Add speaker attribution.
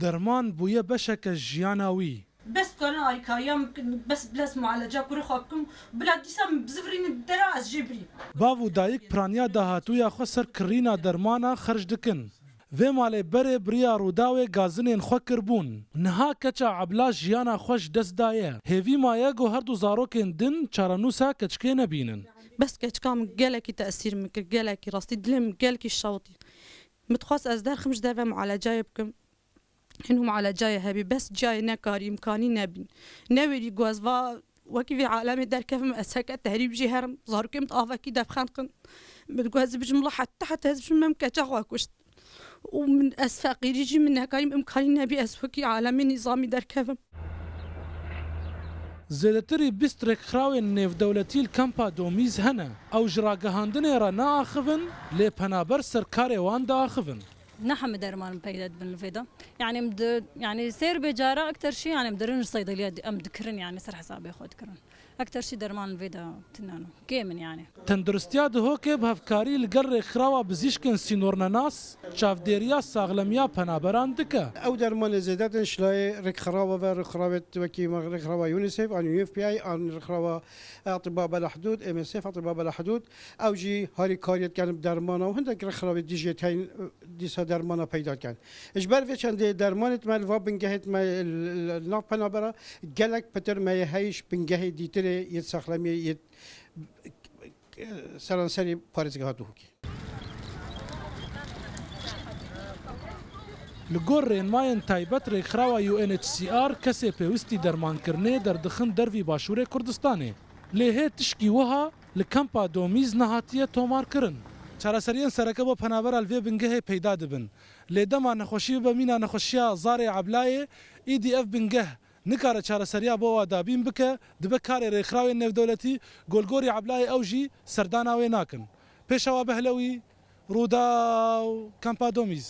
Speaker 1: درمان بویە بەشێکە ژیاناوی.
Speaker 2: بس كان أريكايا ممكن بس بلاس معالجة كوري خاكم بلا ديسام بزفرين دراس جبري.
Speaker 1: باو و دایک پرانیا داهاتویا خو سر کرینا درمانا خرج دکن. و مالی بره بریا روداوی گازنین خو کربون. نها کچا عبلا جیانا خوش دست دایه. هیوی مایه گو هر دو زاروکن دن چارانوسا کچکه نبینن.
Speaker 3: بس كم قالك تأثير ممكن قالك راستي دلم قالك الشوطي متخصص أصدار خمس دفع معالجة يبكم إنهم معالجة هبي بس جاي نكاري إمكاني نبين نبي جواز وكيف عالم دار كيف مسكت تهريب جهرم ظهر كم طافة كده بخنقن بالجواز بجملة حتى هذا شو ممكن تغواكوشت ومن أسفق يجي من نكاري إمكاني نبي أسوكي عالم نظامي دار كيف
Speaker 1: زیاتری بیسترک خراوی نف دولتی الکمپا دومیز هنه او جراگهاندنی را ناخفن لی پنابر سرکاری وان داخفن.
Speaker 4: نحن درمان بيداد بن الفيدا يعني يعني سير بجارة أكتر شيء يعني مدرن الصيدلية أم ذكرن يعني سر حسابي خود كرن أكتر شيء درمان الفيدا تنانو كيمن يعني
Speaker 1: تندرستيا دهوكي بهفكاري لقر خراوة بزيشكن سينورنا ناس شاف ديريا ساغلميا پنابران دكا
Speaker 5: او درمان زيادة شلاي رك خراوة و رك خراوة وكي رك خراوة يونيسيف عن يو اف بي اي عن رك خراوة اطباء بلا حدود ام اس اف اطباء بلا حدود او جي هاري كاريت كان درمانه و هندك رك خراوة ديجيتين ديسا درمانه پیدا کن. اجبار و چند درمانت مال و بنگهت مال ناف پنابرا گلک پتر مای هایش بنگه دیتره یت سخلمی یت سرانسری پارزگاه دوکی.
Speaker 1: لگور ماین تایبت رخراوا UNHCR کسی پیوستی درمان کرنه در دخن دروی باشور کردستانه. لیه تشکی وها لکمپا دومیز نهاتیه تومار کرن. چارەسەریان سەرەکە بۆ پەنابەر ئەلڤێ بنگەهێ پەیدا دەبن لێ دەما نەخۆشی بە مینا نەخۆشیە زارێ عەبلایێ EDF بنگەه نکارە چارەسەریا بۆ دابین بکە دبە کارێ ڕێکخراوێ نێودەوڵەتی گۆلگۆری عەبلایێ ئەوژی سەرداناوێ ناکەن پێشەوا بەهلەوی ڕوودا و کەمپا دۆمیز